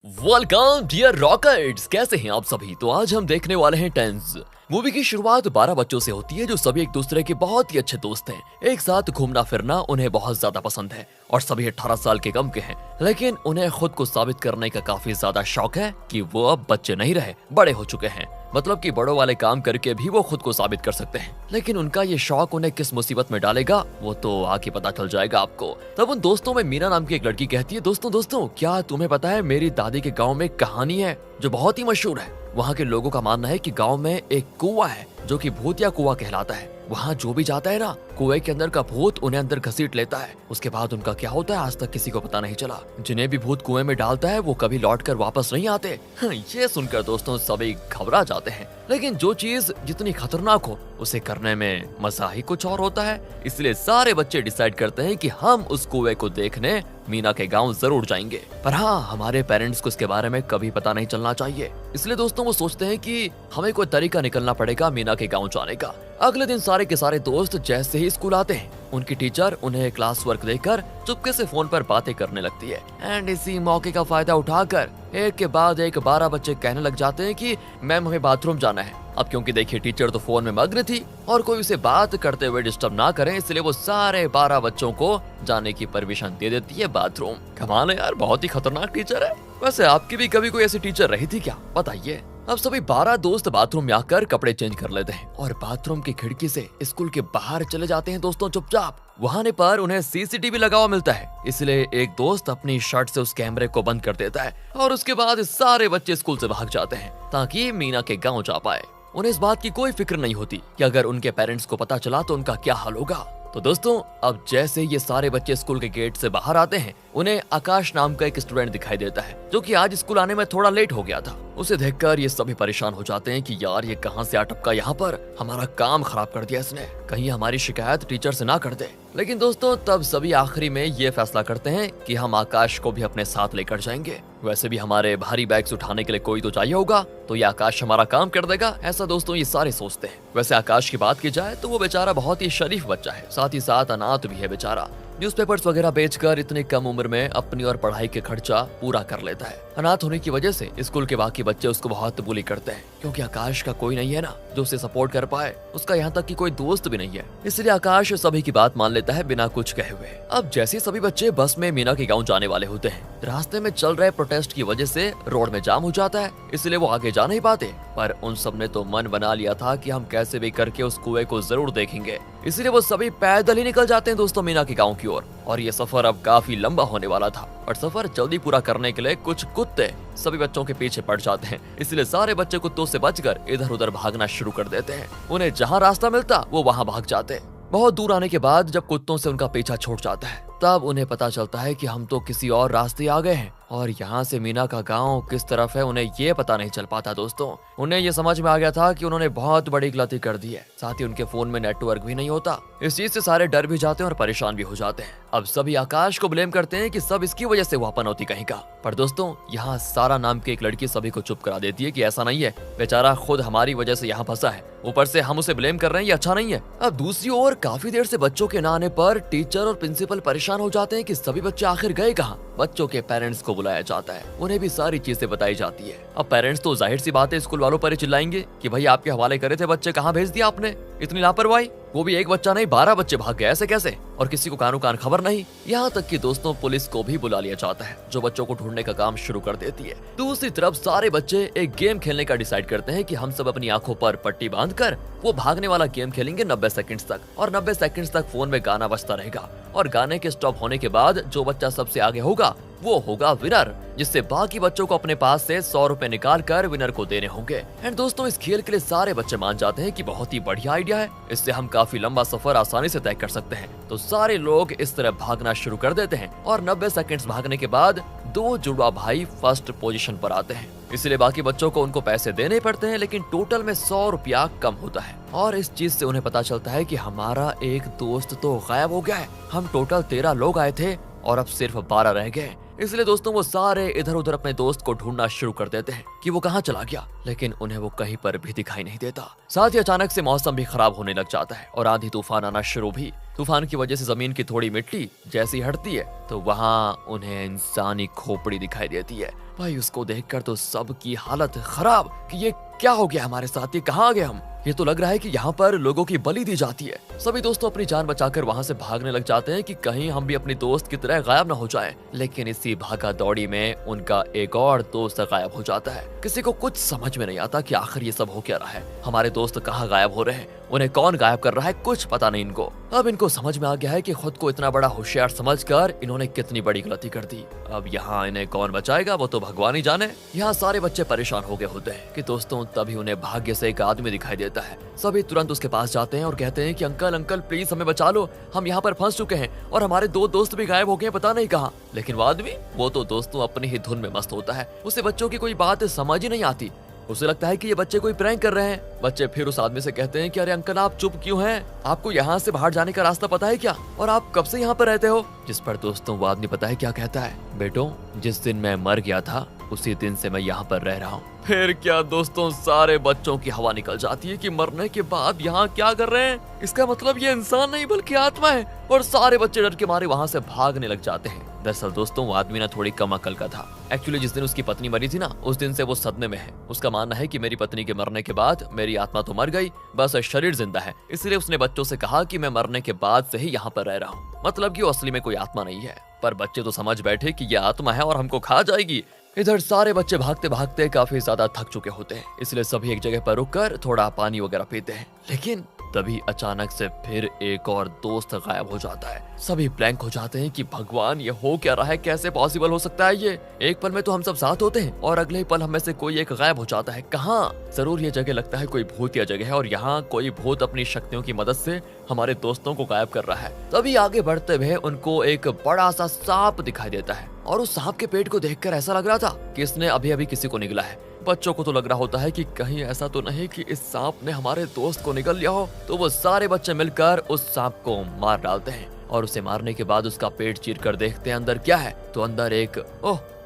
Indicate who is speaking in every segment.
Speaker 1: Welcome dear rockets, कैसे हैं आप सभी। तो आज हम देखने वाले हैं टेंस। मूवी की शुरुआत 12 बच्चों से होती है जो सभी एक दूसरे के बहुत ही अच्छे दोस्त हैं। एक साथ घूमना फिरना उन्हें बहुत ज्यादा पसंद है और सभी 18 साल के कम के हैं, लेकिन उन्हें खुद को साबित करने का काफी ज्यादा शौक है कि वो अब बच्चे नहीं रहे, बड़े हो चुके हैं। मतलब कि बड़ों वाले काम करके भी वो खुद को साबित कर सकते हैं। लेकिन उनका ये शौक उन्हें किस मुसीबत में डालेगा वो तो आगे पता चल जाएगा आपको। तब उन दोस्तों में मीना नाम की एक लड़की कहती है, दोस्तों दोस्तों क्या तुम्हें पता है मेरी दादी के गांव में एक कहानी है जो बहुत ही मशहूर है। वहाँ के लोगों का मानना है कि गांव में एक कुआं है जो कि भूतिया कुआं कहलाता है। वहाँ जो भी जाता है ना, कुएं के अंदर का भूत उन्हें अंदर घसीट लेता है। उसके बाद उनका क्या होता है आज तक किसी को पता नहीं चला। जिन्हें भी भूत कुएं में डालता है वो कभी लौट कर वापस नहीं आते। ये सुनकर दोस्तों सभी घबरा जाते हैं, लेकिन जो चीज जितनी खतरनाक हो उसे करने में मजा ही कुछ और होता है। इसलिए सारे बच्चे डिसाइड करते हैं कि हम उस कुएं को देखने मीना के गांव जरूर जाएंगे। पर हाँ, हमारे पेरेंट्स को इसके बारे में कभी पता नहीं चलना चाहिए। इसलिए दोस्तों वो सोचते हैं कि हमें कोई तरीका निकलना पड़ेगा मीना के गांव जाने का। अगले दिन सारे के सारे दोस्त जैसे ही स्कूल आते हैं, उनकी टीचर उन्हें क्लास वर्क देकर चुपके से फोन पर बातें करने लगती है। एंड इसी मौके का फायदा उठाकर एक के बाद एक 12 बच्चे कहने लग जाते हैं कि मैम हमें बाथरूम जाना है। अब क्योंकि देखिए टीचर तो फोन में मग्न थी और कोई उसे बात करते हुए डिस्टर्ब ना करे, इसलिए वो सारे 12 बच्चों को जाने की परमिशन दे देती है बाथरूम। कमाल है यार, बहुत ही खतरनाक टीचर है। वैसे आपकी भी कभी कोई ऐसी टीचर रही थी क्या, बताइए। अब सभी 12 दोस्त बाथरूम में आकर कपड़े चेंज कर लेते हैं और बाथरूम की खिड़की से स्कूल के बाहर चले जाते हैं दोस्तों चुपचाप। वहाँ पर उन्हें सीसीटीवी लगा हुआ मिलता है, इसलिए एक दोस्त अपनी शर्ट से उस कैमरे को बंद कर देता है और उसके बाद सारे बच्चे स्कूल से भाग जाते हैं ताकि मीना के गाँव जा पाए। उन्हें इस बात की कोई फिक्र नहीं होती कि अगर उनके पेरेंट्स को पता चला तो उनका क्या हाल होगा। तो दोस्तों अब जैसे ये सारे बच्चे स्कूल के गेट से बाहर आते हैं, उन्हें आकाश नाम का एक स्टूडेंट दिखाई देता है जो कि आज स्कूल आने में थोड़ा लेट हो गया था। उसे देखकर ये सभी परेशान हो जाते हैं कि यार ये कहां से आ टपका यहाँ पर, हमारा काम खराब कर दिया इसने, कहीं हमारी शिकायत टीचर से ना कर दे। लेकिन दोस्तों तब सभी आखिरी में ये फैसला करते हैं कि हम आकाश को भी अपने साथ लेकर जाएंगे। वैसे भी हमारे भारी बैग्स उठाने के लिए कोई तो चाहिए होगा, तो ये आकाश हमारा काम कर देगा, ऐसा दोस्तों ये सारे सोचते हैं। वैसे आकाश की बात की जाए तो वो बेचारा बहुत ही शरीफ बच्चा है, साथ ही साथ अनाथ भी है बेचारा। न्यूज़पेपर्स वगैरह बेचकर इतनी कम उम्र में अपनी और पढ़ाई के खर्चा पूरा कर लेता है। अनाथ होने की वजह से स्कूल के बाकी बच्चे उसको बहुत बुली करते हैं, क्योंकि आकाश का कोई नहीं है ना जो उसे सपोर्ट कर पाए। उसका यहाँ तक कि कोई दोस्त भी नहीं है, इसलिए आकाश सभी की बात मान लेता है बिना कुछ कहे हुए। अब जैसे सभी बच्चे बस में मीना के गाँव जाने वाले होते हैं, रास्ते में चल रहे प्रोटेस्ट की वजह से रोड में जाम हो जाता है, इसलिए वो आगे जा नहीं पाते। पर उन सब ने तो मन बना लिया था कि हम कैसे भी करके उस कुएं को जरूर देखेंगे, इसलिए वो सभी पैदल ही निकल जाते हैं दोस्तों मीना के गाँव की ओर। और ये सफर अब काफी लंबा होने वाला था और सफर जल्दी पूरा करने के लिए कुछ कुत्ते सभी बच्चों के पीछे पड़ जाते हैं, इसलिए सारे बच्चे कुत्तों से बचकर इधर उधर भागना शुरू कर देते हैं। उन्हें जहाँ रास्ता मिलता वो वहाँ भाग जाते। बहुत दूर आने के बाद जब कुत्तों से उनका पीछा छूट जाता है, तब उन्हें पता चलता है कि हम तो किसी और रास्ते आ गए हैं और यहाँ से मीना का गांव किस तरफ है उन्हें ये पता नहीं चल पाता। दोस्तों उन्हें ये समझ में आ गया था कि उन्होंने बहुत बड़ी गलती कर दी है, साथ ही उनके फोन में नेटवर्क भी नहीं होता। इस चीज से सारे डर भी जाते हैं और परेशान भी हो जाते हैं। अब सभी आकाश को ब्लेम करते हैं कि सब इसकी वजह से हुआ पनौती कहीं का। पर दोस्तों यहाँ सारा नाम की एक लड़की सभी को चुप करा देती है कि ऐसा नहीं है, बेचारा खुद हमारी वजह से यहाँ फंसा है, ऊपर से हम उसे ब्लेम कर रहे हैं, ये अच्छा नहीं है। अब दूसरी ओर काफी देर से बच्चों के न आने पर टीचर और प्रिंसिपल परेशान हो जाते हैं कि सभी बच्चे आखिर गए कहाँ। बच्चों के पेरेंट्स को बुलाया जाता है, उन्हें भी सारी चीजें बताई जाती है। अब पेरेंट्स तो जाहिर सी बात है स्कूल वालों पर ही चिल्लाएंगे कि भाई आपके हवाले करे थे बच्चे, कहाँ भेज दिया आपने, इतनी लापरवाही, वो भी एक बच्चा नहीं 12 बच्चे भाग गए, ऐसे कैसे, और किसी को कानो कान खबर नहीं। यहाँ तक कि दोस्तों पुलिस को भी बुला लिया जाता है जो बच्चों को ढूंढने का काम शुरू कर देती है। दूसरी तरफ सारे बच्चे एक गेम खेलने का डिसाइड करते हैं कि हम सब अपनी आंखों पर पट्टी बांधकर वो भागने वाला गेम खेलेंगे 90 सेकंड्स तक, और 90 सेकंड्स तक फोन में गाना बजता रहेगा और गाने के स्टॉप होने के बाद जो बच्चा सबसे आगे होगा वो होगा विनर, जिससे बाकी बच्चों को अपने पास से 100 रुपए निकाल कर विनर को देने होंगे। एंड दोस्तों इस खेल के लिए सारे बच्चे मान जाते हैं कि बहुत ही बढ़िया आइडिया है, इससे हम काफी लंबा सफर आसानी से तय कर सकते हैं। तो सारे लोग इस तरह भागना शुरू कर देते हैं और 90 सेकंड्स भागने के बाद 2 जुड़वा भाई फर्स्ट पोजीशन पर आते हैं, इसलिए बाकी बच्चों को उनको पैसे देने पड़ते हैं, लेकिन टोटल में 100 रुपया कम होता है। और इस चीज से उन्हें पता चलता है कि हमारा एक दोस्त तो गायब हो गया है। हम टोटल 13 लोग आए थे और अब सिर्फ 12 रह गए। इसलिए दोस्तों वो सारे इधर उधर अपने दोस्त को ढूंढना शुरू कर देते हैं कि वो कहाँ चला गया, लेकिन उन्हें वो कहीं पर भी दिखाई नहीं देता। साथ ही अचानक से मौसम भी खराब होने लग जाता है और आंधी तूफान आना शुरू भी। तूफान की वजह से जमीन की थोड़ी मिट्टी जैसी हटती है तो वहाँ उन्हें इंसानी खोपड़ी दिखाई देती है। भाई उसको देखकर तो सबकी हालत खराब कि ये क्या हो गया हमारे साथ, ये कहाँ आ गए हम। ये तो लग रहा है कि यहाँ पर लोगों की बलि दी जाती है। सभी दोस्तों अपनी जान बचाकर वहाँ से भागने लग जाते हैं कि कहीं हम भी अपनी दोस्त की तरह गायब न हो जाएं। लेकिन इसी भागा दौड़ी में उनका एक और दोस्त गायब हो जाता है। किसी को कुछ समझ में नहीं आता कि आखिर ये सब हो क्या रहा है, हमारे दोस्त कहाँ गायब हो रहे हैं, उन्हें कौन गायब कर रहा है, कुछ पता नहीं इनको। अब इनको समझ में आ गया है कि खुद को इतना बड़ा होशियार समझकर इन्होंने कितनी बड़ी गलती कर दी। अब यहाँ इन्हें कौन बचाएगा वो तो भगवान ही जाने। यहाँ सारे बच्चे परेशान हो गए होते हैं कि दोस्तों तभी उन्हें भाग्य से एक आदमी दिखाई देता है। सभी तुरंत उसके पास जाते हैं और कहते हैं कि अंकल अंकल प्लीज हमें बचा लो, हम यहाँ पर फंस चुके हैं और हमारे 2 दोस्त भी गायब हो गए पता नहीं कहाँ। लेकिन वो आदमी वो तो दोस्तों अपनी ही धुन में मस्त होता है, उसे बच्चों की कोई बात समझ ही नहीं आती। उसे लगता है कि ये बच्चे कोई प्रैंक कर रहे हैं। बच्चे फिर उस आदमी से कहते हैं कि अरे अंकल आप चुप क्यों हैं, आपको यहाँ से बाहर जाने का रास्ता पता है क्या, और आप कब से यहाँ पर रहते हो। जिस पर दोस्तों वो आदमी पता है क्या कहता है, बेटो जिस दिन मैं मर गया था उसी दिन से मैं यहाँ पर रह रहा हूँ। फिर क्या दोस्तों सारे बच्चों की हवा निकल जाती है कि मरने के बाद यहाँ क्या कर रहे हैं, इसका मतलब ये इंसान नहीं बल्कि आत्मा है। और सारे बच्चे डर के मारे वहाँ से भागने लग जाते हैं। दरअसल दोस्तों वो आदमी ना थोड़ी कम अकल का था। एक्चुअली जिस दिन उसकी पत्नी मरी थी ना उस दिन से वो सदमे में है। उसका मानना है कि मेरी पत्नी के मरने के बाद मेरी आत्मा तो मर गई, बस शरीर जिंदा है। इसलिए उसने बच्चों से कहा कि मैं मरने के बाद से ही यहाँ पर रह रहा हूँ, मतलब कि वो असली में कोई आत्मा नहीं है। पर बच्चे तो समझ बैठे कि ये आत्मा है और हमको खा जाएगी। इधर सारे बच्चे भागते भागते काफी ज्यादा थक चुके होते हैं, इसलिए सभी एक जगह पर रुककर थोड़ा पानी वगैरह पीते हैं। लेकिन तभी अचानक से फिर एक और दोस्त गायब हो जाता है। सभी ब्लैंक हो जाते हैं कि भगवान ये हो क्या रहा है, कैसे पॉसिबल हो सकता है ये। एक पल में तो हम सब साथ होते हैं और अगले ही पल हम में से कोई एक गायब हो जाता है। कहाँ? जरूर ये जगह लगता है कोई भूतिया जगह है और यहाँ कोई भूत अपनी शक्तियों की मदद से हमारे दोस्तों को गायब कर रहा है। तभी आगे बढ़ते हुए उनको एक बड़ा सा सांप दिखाई देता है और उस सांप के पेट को देखकर ऐसा लग रहा था कि इसने अभी अभी किसी को निगला है। बच्चों को तो लग रहा होता है कि कहीं ऐसा तो नहीं कि इस सांप ने हमारे दोस्त को निगल लिया हो। तो वो सारे बच्चे मिलकर उस सांप को मार डालते हैं और उसे मारने के बाद उसका पेट चीर कर देखते हैं अंदर क्या है। तो अंदर एक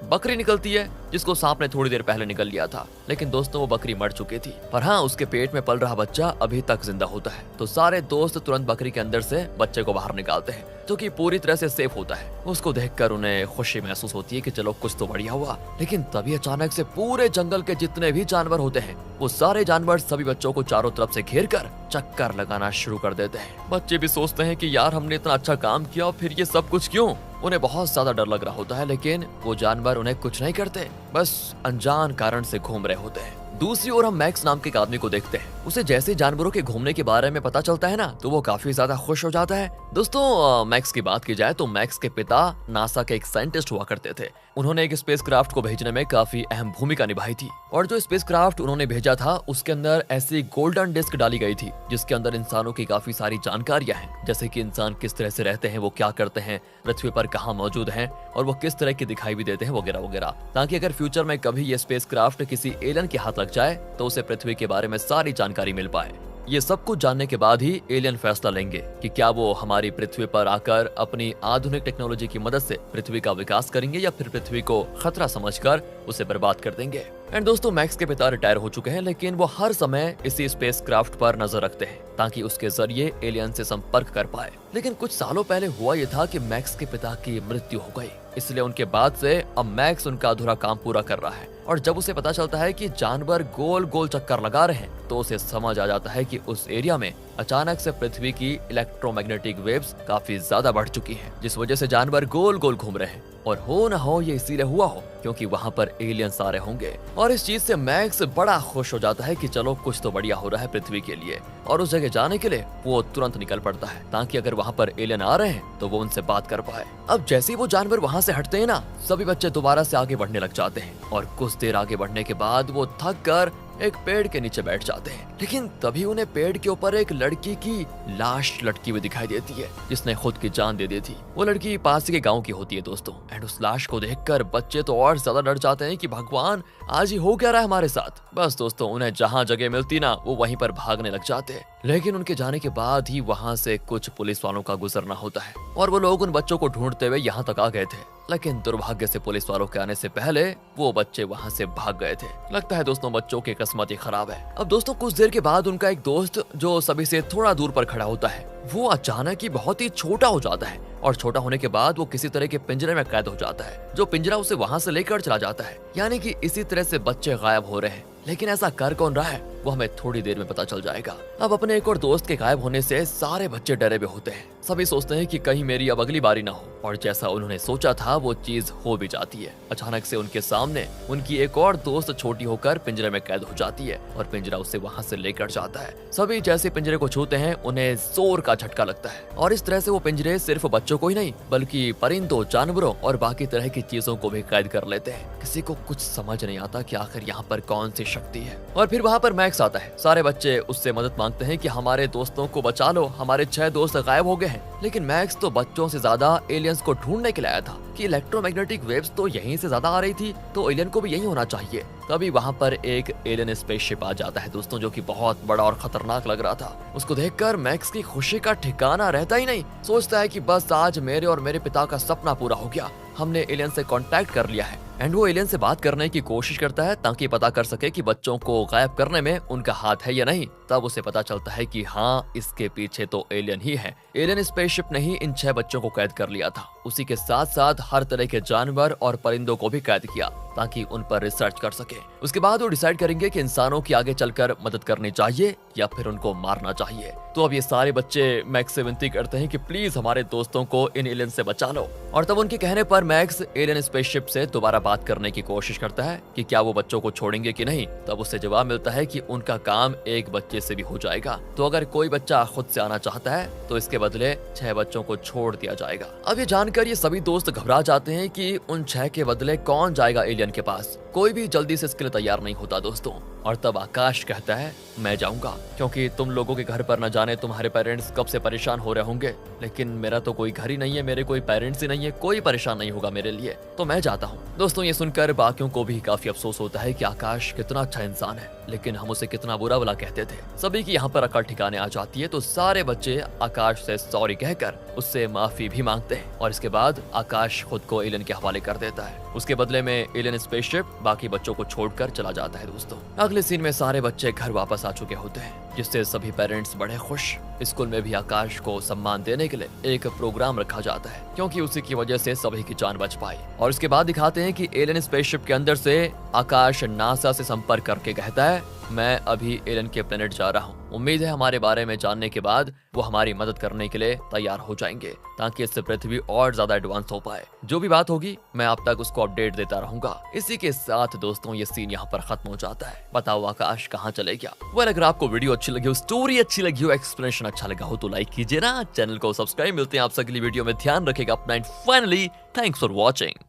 Speaker 1: बकरी निकलती है जिसको सांप ने थोड़ी देर पहले निकल लिया था। लेकिन दोस्तों वो बकरी मर चुकी थी, पर हाँ उसके पेट में पल रहा बच्चा अभी तक जिंदा होता है। तो सारे दोस्त तुरंत बकरी के अंदर से बच्चे को बाहर निकालते हैं जो कि पूरी तरह से सेफ होता है। उसको देखकर उन्हें खुशी महसूस होती है कि चलो कुछ तो बढ़िया हुआ। लेकिन तभी अचानक से पूरे जंगल के जितने भी जानवर होते हैं वो सारे जानवर सभी बच्चों को चारों तरफ से घेर कर चक्कर लगाना शुरू कर देते हैं। बच्चे भी सोचते हैं कि यार हमने इतना अच्छा काम किया और फिर ये सब कुछ क्यों। उन्हें बहुत ज्यादा डर लग रहा होता है, लेकिन वो जानवर उन्हें कुछ नहीं करते, बस अनजान कारण से घूम रहे होते हैं। दूसरी ओर हम मैक्स नाम के एक आदमी को देखते हैं। उसे जैसे जानवरों के घूमने के बारे में पता चलता है ना तो वो काफी ज्यादा खुश हो जाता है। दोस्तों मैक्स की बात की जाए तो मैक्स के पिता नासा के एक साइंटिस्ट हुआ करते थे। उन्होंने एक स्पेसक्राफ्ट को भेजने में काफी अहम भूमिका निभाई थी और जो स्पेसक्राफ्ट उन्होंने भेजा था उसके अंदर ऐसी गोल्डन डिस्क डाली गई थी जिसके अंदर इंसानों की काफी सारी जानकारियां हैं, जैसे कि इंसान किस तरह से रहते हैं, वो क्या करते हैं, पृथ्वी पर कहाँ मौजूद हैं और वो किस तरह की दिखाई भी देते हैं वगैरह वगैरह, ताकि अगर फ्यूचर में कभी ये स्पेसक्राफ्ट किसी एलियन के हाथ लग जाए तो उसे पृथ्वी के बारे में सारी जानकारी मिल पाए। ये सब कुछ जानने के बाद ही एलियन फैसला लेंगे कि क्या वो हमारी पृथ्वी पर आकर अपनी आधुनिक टेक्नोलॉजी की मदद से पृथ्वी का विकास करेंगे या फिर पृथ्वी को खतरा समझकर उसे बर्बाद कर देंगे। एंड दोस्तों मैक्स के पिता रिटायर हो चुके हैं, लेकिन वो हर समय इसी स्पेसक्राफ्ट पर नजर रखते हैं ताकि उसके जरिए एलियन से संपर्क कर पाए। लेकिन कुछ सालों पहले हुआ ये था कि मैक्स के पिता की मृत्यु हो गई, इसलिए उनके बाद से अब मैक्स उनका अधूरा काम पूरा कर रहा है। और जब उसे पता चलता है कि जानवर गोल गोल चक्कर लगा रहे हैं तो उसे समझ आ जाता है कि उस एरिया में अचानक से पृथ्वी की इलेक्ट्रोमैग्नेटिक वेव्स काफी ज्यादा बढ़ चुकी हैं, जिस वजह से जानवर गोल गोल घूम रहे हैं। और हो ना हो ये इसीलिए हुआ हो क्योंकि वहाँ पर एलियंस आ रहे होंगे। और इस चीज से मैक्स बड़ा खुश हो जाता है कि चलो कुछ तो बढ़िया हो रहा है पृथ्वी के लिए, और उस जगह जाने के लिए वो तुरंत निकल पड़ता है ताकि अगर वहाँ पर एलियन आ रहे हैं तो वो उनसे बात कर पाए। अब जैसे ही वो जानवर वहाँ से हटते हैं ना सभी बच्चे दोबारा से आगे बढ़ने लग जाते हैं और कुछ देर आगे बढ़ने के बाद वो थक कर एक पेड़ के नीचे बैठ जाते हैं। लेकिन तभी उन्हें पेड़ के ऊपर एक लड़की की लाश लटकी हुई दिखाई देती है जिसने खुद की जान दे दी थी। वो लड़की पास के गांव की होती है दोस्तों। एंड उस लाश को देखकर बच्चे तो और ज्यादा डर जाते हैं कि भगवान आज ही हो क्या रहा है हमारे साथ। बस दोस्तों उन्हें जहां जगह मिलती ना वो वहीं पर भागने लग जाते हैं। लेकिन उनके जाने के बाद ही वहाँ से कुछ पुलिस वालों का गुजरना होता है और वो लोग उन बच्चों को ढूंढते हुए यहाँ तक आ गए थे। लेकिन दुर्भाग्य से पुलिस वालों के आने से पहले वो बच्चे वहाँ से भाग गए थे। लगता है दोस्तों बच्चों की किस्मत ही खराब है। अब दोस्तों कुछ देर के बाद उनका एक दोस्त जो सभी से थोड़ा दूर पर खड़ा होता है वो अचानक ही बहुत ही छोटा हो जाता है और छोटा होने के बाद वो किसी तरह के पिंजरे में कैद हो जाता है जो पिंजरा उसे वहाँ से लेकर चला जाता है। यानी कि इसी तरह से बच्चे गायब हो रहे हैं। लेकिन ऐसा कर कौन रहा है वो हमें थोड़ी देर में पता चल जाएगा। अब अपने एक और दोस्त के गायब होने से सारे बच्चे डरे हुए होते हैं। सभी सोचते हैं कि कहीं मेरी अब अगली बारी ना हो और जैसा उन्होंने सोचा था वो चीज हो भी जाती है। अचानक से उनके सामने उनकी एक और दोस्त छोटी होकर पिंजरे में कैद हो जाती है और पिंजरा उसे वहाँ से लेकर जाता है। सभी जैसे पिंजरे को छूते हैं उन्हें जोर का झटका लगता है और इस तरह से वो पिंजरे सिर्फ बच्चों को ही नहीं बल्कि परिंदों, जानवरों और बाकी तरह की चीजों को भी कैद कर लेते हैं। किसी को कुछ समझ नहीं आता कि आखिर यहाँ पर कौन सी शक्ति है। और फिर वहाँ पर मैक्स आता है। सारे बच्चे उससे मदद मांगते हैं कि हमारे दोस्तों को बचा लो, हमारे 6 दोस्त गायब हो गए हैं। लेकिन मैक्स तो बच्चों से ज्यादा एलियंस को ढूंढने के लिए आया था कि इलेक्ट्रोमैग्नेटिक वेव्स तो यहीं से ज्यादा आ रही थी तो एलियन को भी यही होना चाहिए। तभी वहाँ पर एक एलियन स्पेसशिप आ जाता है दोस्तों जो कि बहुत बड़ा और खतरनाक लग रहा था। उसको देखकर मैक्स की खुशी का ठिकाना रहता ही नहीं। सोचता है कि बस आज मेरे और मेरे पिता का सपना पूरा हो गया, हमने एलियन से कांटेक्ट कर लिया है। एंड वो एलियन से बात करने की कोशिश करता है ताकि पता कर सके कि बच्चों को गायब करने में उनका हाथ है या नहीं। तब उसे पता चलता है कि हाँ इसके पीछे तो एलियन ही है। एलियन स्पेसशिप ने ही इन 6 बच्चों को कैद कर लिया था। उसी के साथ साथ हर तरह के जानवर और परिंदों को भी कैद किया ताकि उन पर रिसर्च कर सके। उसके बाद वो डिसाइड करेंगे कि इंसानों की आगे चलकर मदद करनी चाहिए या फिर उनको मारना चाहिए। तो अब ये सारे बच्चे मैक्स से विनती करते हैं कि प्लीज हमारे दोस्तों को इन एलियन से बचा लो। और तब उनके कहने पर मैक्स एलियन स्पेसशिप से दोबारा बात करने की कोशिश करता है कि क्या वो बच्चों को छोड़ेंगे कि नहीं। तब उससे जवाब मिलता है कि उनका काम एक बच्चे से भी हो जाएगा। तो अगर कोई बच्चा खुद से आना चाहता है तो इसके बदले 6 बच्चों को छोड़ दिया जाएगा। अब ये जानकर ये सभी दोस्त घबरा जाते हैं कि उन 6 के बदले कौन जाएगा एलियन के पास। कोई भी जल्दी से इसके लिए तैयार नहीं होता दोस्तों। और तब आकाश कहता है मैं जाऊंगा क्योंकि तुम लोगों के घर पर न जाने तुम्हारे पेरेंट्स कब से परेशान हो रहे होंगे, लेकिन मेरा तो कोई घर ही नहीं है, मेरे कोई पेरेंट्स ही नहीं है, कोई परेशान नहीं होगा मेरे लिए, तो मैं जाता हूँ। दोस्तों ये सुनकर बाकियों को भी काफी अफसोस होता है कि आकाश कितना अच्छा इंसान है लेकिन हम उसे कितना बुरा भला कहते थे। सभी की यहाँ पर अकल ठिकाने आ जाती है तो सारे बच्चे आकाश से सॉरी कहकर उससे माफी भी मांगते हैं और इसके बाद आकाश खुद को एलियन के हवाले कर देता है। उसके बदले में एलियन स्पेसशिप बाकी बच्चों को छोड़कर चला जाता है। दोस्तों अगले सीन में सारे बच्चे घर वापस आ चुके होते हैं जिससे सभी पेरेंट्स बड़े खुश। स्कूल में भी आकाश को सम्मान देने के लिए एक प्रोग्राम रखा जाता है क्योंकि उसी की वजह से सभी की जान बच पाई। और उसके बाद दिखाते हैं कि एलियन स्पेसशिप के अंदर से आकाश नासा से संपर्क करके कहता है मैं अभी एलियन के प्लेनेट जा रहा हूँ। उम्मीद है हमारे बारे में जानने के बाद वो हमारी मदद करने के लिए तैयार हो जाएंगे ताकि इससे पृथ्वी और ज्यादा एडवांस हो पाए। जो भी बात होगी मैं आप तक उसको अपडेट देता रहूंगा। इसी के साथ दोस्तों ये सीन यहाँ पर खत्म हो जाता है। बताओ आकाश कहाँ चले गया। वेल अगर आपको वीडियो अच्छी लगी हो, स्टोरी अच्छी लगी हो, एक्सप्लेनेशन अच्छा लगा हो तो लाइक कीजिए ना, चैनल को सब्सक्राइब। मिलते हैं आपसे अगली वीडियो में, ध्यान रखेगा अपना and finally thanks for watching.